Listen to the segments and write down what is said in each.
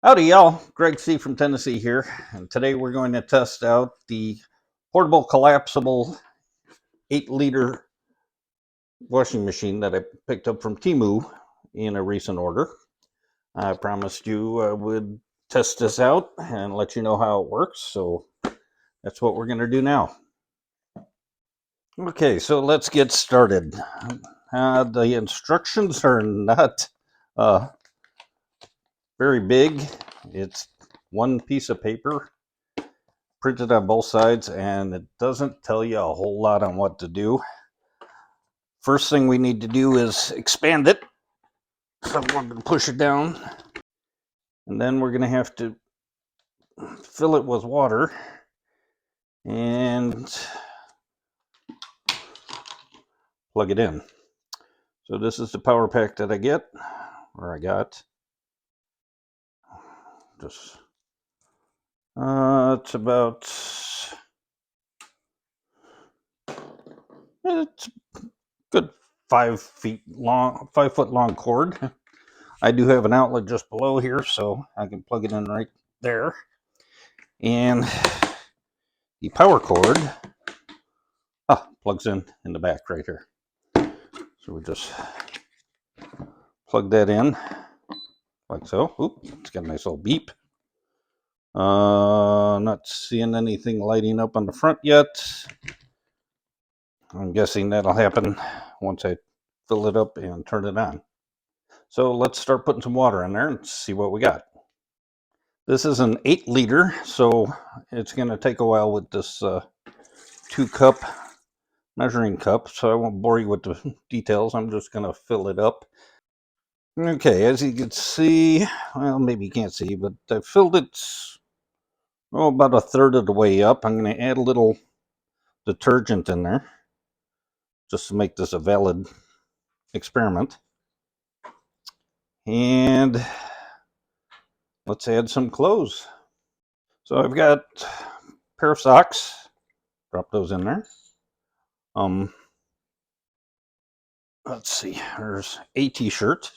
Howdy, y'all. Greg C. from Tennessee here, and today we're going to test out the portable collapsible 8-liter washing machine that I picked up from Temu in a recent order. I promised you I would test this out and let you know how it works, so that's what we're going to do now. Okay, so let's get started. The instructions are not very big. It's one piece of paper printed on both sides, and it doesn't tell you a whole lot on what to do. First thing we need to do is expand it. So we're going to push it down, and then we're going to have to fill it with water and plug it in. So this is the power pack that I got. Just it's about it's good 5 foot long cord. I do have an outlet just below here, so I can plug it in right there. And the power cord plugs in the back right here. So we just plug that in like so. Oop, it's got a nice little beep. Not seeing anything lighting up on the front yet. I'm guessing that'll happen once I fill it up and turn it on. So let's start putting some water in there and see what we got. This is an 8-liter, so it's going to take a while with this 2-cup measuring cup, so I won't bore you with the details. I'm just going to fill it up. Okay, as you can see, well, maybe you can't see, but I filled it about a third of the way up. I'm going to add a little detergent in there just to make this a valid experiment. And let's add some clothes. So I've got a pair of socks. Drop those in there. Let's see, there's a t-shirt.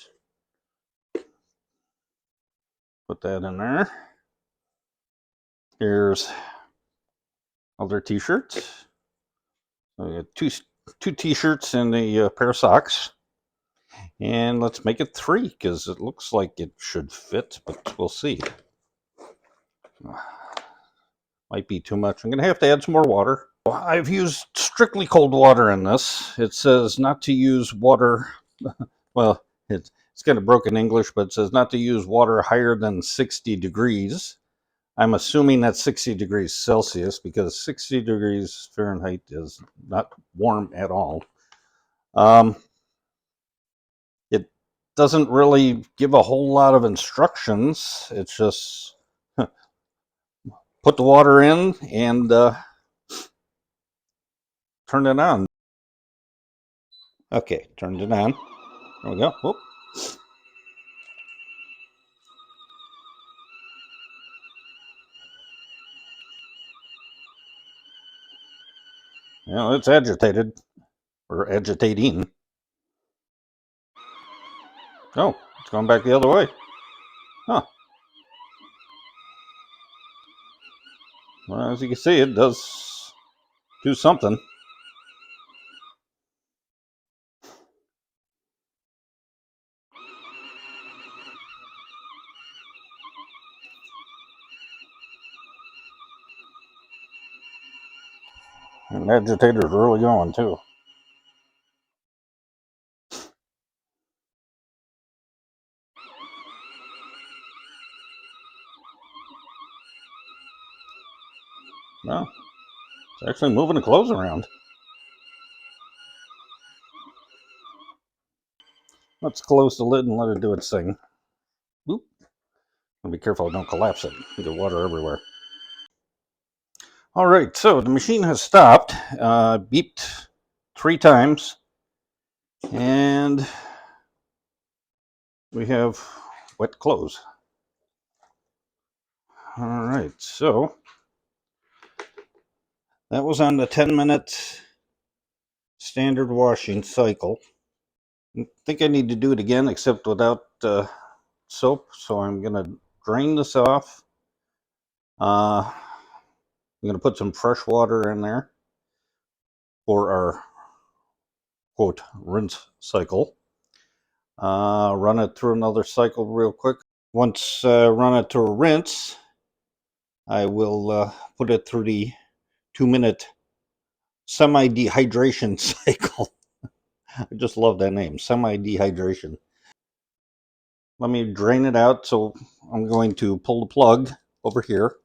Put that in there. Here's other t-shirts. So we got two t-shirts and a pair of socks. And let's make it 3 because it looks like it should fit, but we'll see. Might be too much. I'm going to have to add some more water. I've used strictly cold water in this. It says not to use water. Well, it's kind of broken English, but it says not to use water higher than 60 degrees. I'm assuming that's 60 degrees Celsius because 60 degrees Fahrenheit is not warm at all. It doesn't really give a whole lot of instructions. It's just put the water in and turn it on. Okay, turned it on. There we go. Whoop. It's agitated, or agitating. Oh, it's going back the other way. Huh. Well, as you can see, it does do something. And the agitator's really going, too. Well, it's actually moving the clothes around. Let's close the lid and let it do its thing. Oop. And be careful, don't collapse it. You get water everywhere. All right, so the machine has stopped, beeped 3 times, and we have wet clothes. All right, so that was on the 10-minute standard washing cycle. I think I need to do it again, except without soap, so I'm going to drain this off. I'm going to put some fresh water in there for our quote rinse cycle. Run it through another cycle real quick. Once run it through a rinse, I will put it through the 2-minute semi-dehydration cycle. I just love that name, semi-dehydration. Let me drain it out. So I'm going to pull the plug over here.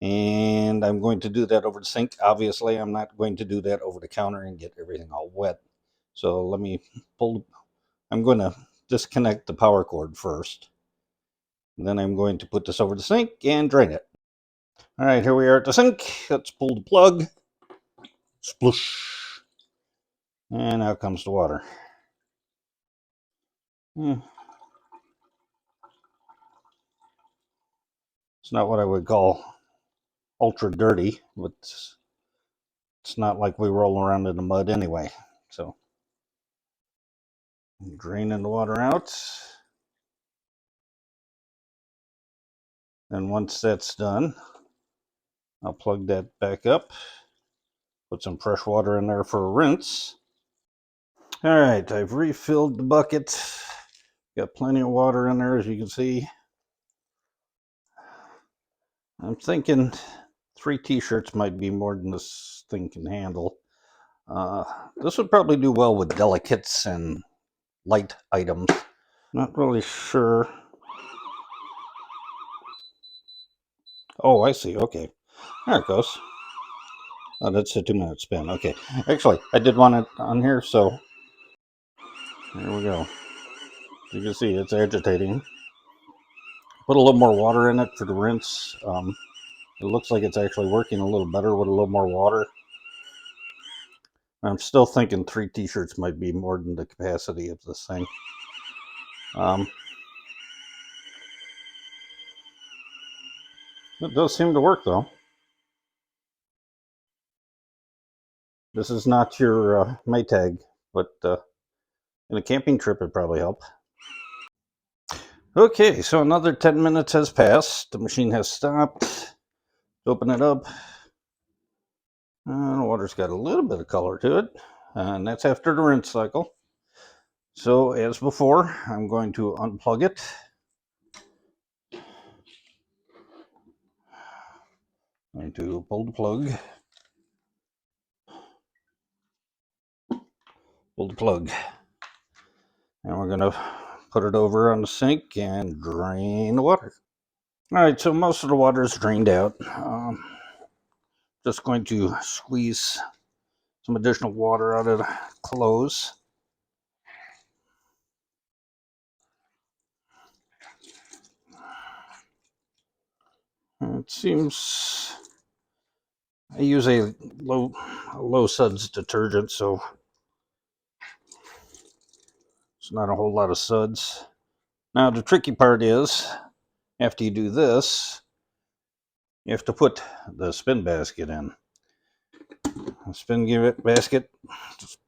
And I'm going to do that over the sink. Obviously, I'm not going to do that over the counter and get everything all wet. So let me I'm going to disconnect the power cord first. And then I'm going to put this over the sink and drain it. All right, here we are at the sink. Let's pull the plug. Sploosh. And out comes the water. It's not what I would call ultra dirty, but it's not like we roll around in the mud anyway. So draining the water out. And once that's done, I'll plug that back up, put some fresh water in there for a rinse. All right, I've refilled the bucket. Got plenty of water in there, as you can see. I'm thinking 3 t-shirts might be more than this thing can handle. This would probably do well with delicates and light items. Not really sure. Oh, I see. Okay. There it goes. Oh, that's a 2-minute spin. Okay. Actually, I did want it on here, so there we go. You can see it's agitating. Put a little more water in it for the rinse. It looks like it's actually working a little better with a little more water. I'm still thinking 3 t-shirts might be more than the capacity of this thing. It does seem to work, though. This is not your Maytag, but in a camping trip, it'd probably help. Okay, so another 10 minutes has passed. The machine has stopped. Open it up. The water's got a little bit of color to it, and that's after the rinse cycle. So as before, I'm going to unplug it. I'm going to pull the plug. Pull the plug. And we're going to put it over on the sink and drain the water. All right, so most of the water is drained out. Just going to squeeze some additional water out of the clothes. It seems I use a low suds detergent, so it's not a whole lot of suds. Now the tricky part is, after you do this, you have to put the spin basket in. The spin basket just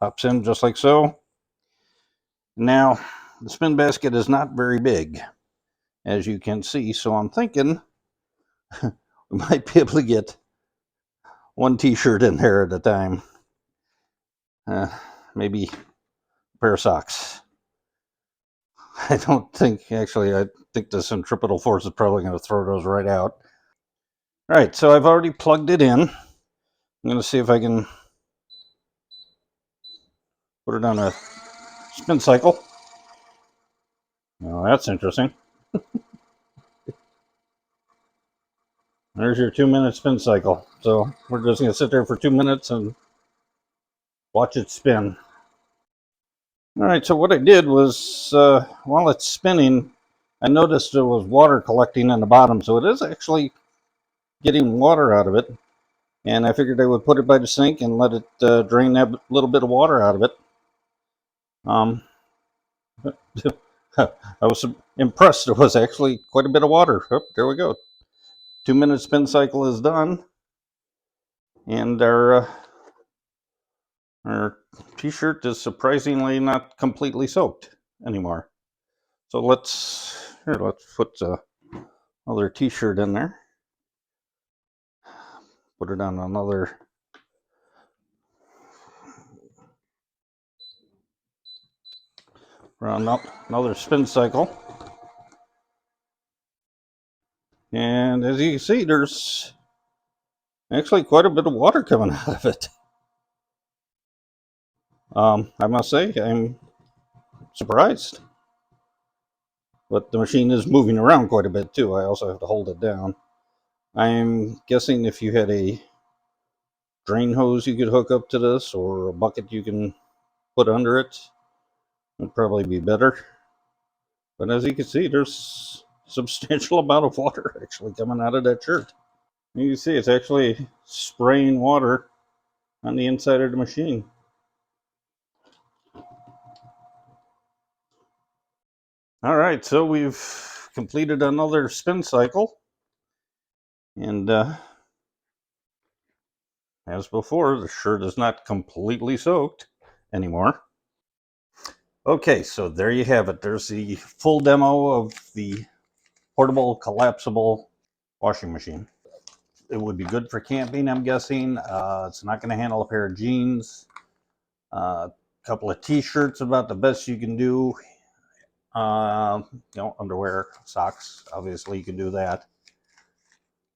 pops in just like so. Now the spin basket is not very big, as you can see, so I'm thinking we might be able to get 1 t-shirt in there at a time. Maybe a pair of socks. I don't think, actually, I think the centripetal force is probably going to throw those right out. All right, so I've already plugged it in. I'm going to see if I can put it on a spin cycle. Well, that's interesting. There's your 2-minute spin cycle. So we're just going to sit there for 2 minutes and watch it spin. All right, so what I did was, while it's spinning, I noticed there was water collecting in the bottom, so it is actually getting water out of it. And I figured I would put it by the sink and let it drain that little bit of water out of it. I was impressed. There was actually quite a bit of water. Oh, there we go. 2-minute spin cycle is done. And our t-shirt is surprisingly not completely soaked anymore. So let's Here, let's put another t-shirt in there. Put it on another spin cycle. And as you can see, there's actually quite a bit of water coming out of it. I must say, I'm surprised. But the machine is moving around quite a bit too. I also have to hold it down. I'm guessing if you had a drain hose you could hook up to this, or a bucket you can put under it, would probably be better. But as you can see, there's a substantial amount of water actually coming out of that shirt. You can see it's actually spraying water on the inside of the machine. All right, so we've completed another spin cycle. And as before, the shirt is not completely soaked anymore. Okay, so there you have it. There's the full demo of the portable collapsible washing machine. It would be good for camping, I'm guessing. It's not going to handle a pair of jeans. A couple of t-shirts, about the best you can do. Underwear, socks, obviously you can do that.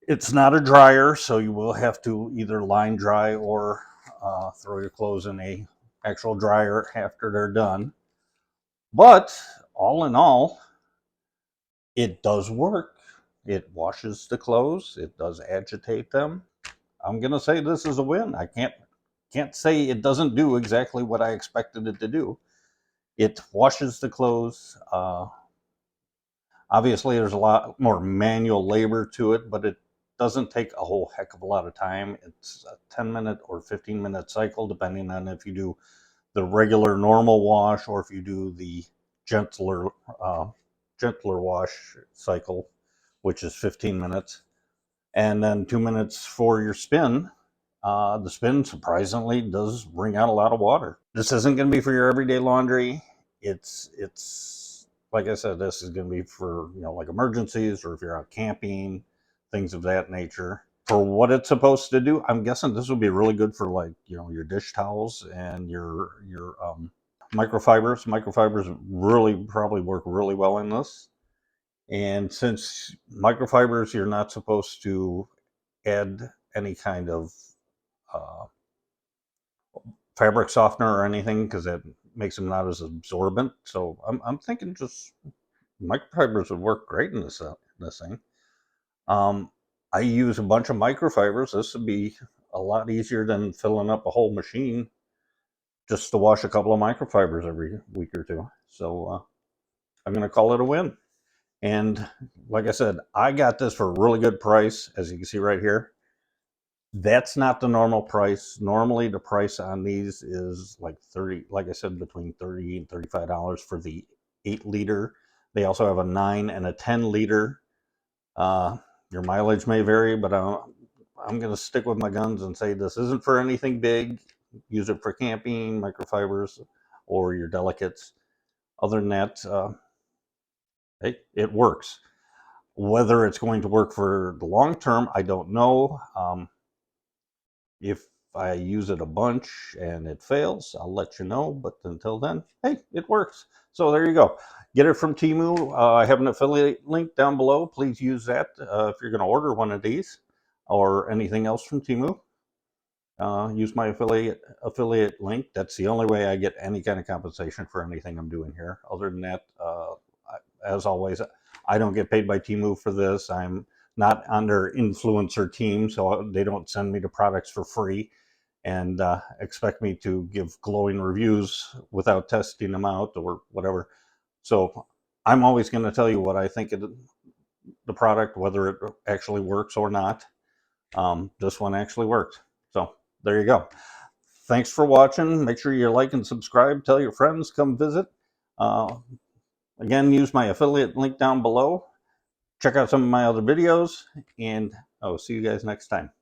It's not a dryer, so you will have to either line dry or throw your clothes in a actual dryer after they're done. But all in all, it does work. It washes the clothes. It does agitate them. I'm gonna say this is a win. I can't say it doesn't do exactly what I expected it to do. It washes the clothes. Obviously, there's a lot more manual labor to it, but it doesn't take a whole heck of a lot of time. It's a 10-minute or 15-minute cycle, depending on if you do the regular normal wash or if you do the gentler wash cycle, which is 15 minutes, and then 2 minutes for your spin. The spin surprisingly does bring out a lot of water. This isn't going to be for your everyday laundry. It's like I said, this is going to be for, like emergencies, or if you're out camping, things of that nature. For what it's supposed to do, I'm guessing this would be really good for, like, your dish towels and your microfibers. Microfibers really probably work really well in this. And since microfibers, you're not supposed to add any kind of fabric softener or anything, because that makes them not as absorbent. So I'm thinking just microfibers would work great in this thing. I use a bunch of microfibers. This would be a lot easier than filling up a whole machine just to wash a couple of microfibers every week or two. So I'm going to call it a win. And like I said, I got this for a really good price, as you can see right here. That's not the normal price. Normally the price on these is like 30, like I said, between $30 and $35 for the 8-liter. They also have a 9 and a 10-liter. Your mileage may vary, but I'm going to stick with my guns and say this isn't for anything big. Use it for camping, microfibers, or your delicates. Other than that, it works. Whether it's going to work for the long term, I don't know. If I use it a bunch and it fails, I'll let you know. But until then, hey, it works. So there you go. Get it from Temu. I have an affiliate link down below. Please use that if you're going to order one of these or anything else from Temu. Use my affiliate link. That's the only way I get any kind of compensation for anything I'm doing here. Other than that, as always, I don't get paid by Temu for this. I'm not on their influencer team, so they don't send me the products for free and expect me to give glowing reviews without testing them out or whatever. So I'm always going to tell you what I think of the product, whether it actually works or not. This one actually worked. So there you go. Thanks for watching. Make sure you like and subscribe. Tell your friends, come visit. Again, use my affiliate link down below. Check out some of my other videos, and I'll see you guys next time.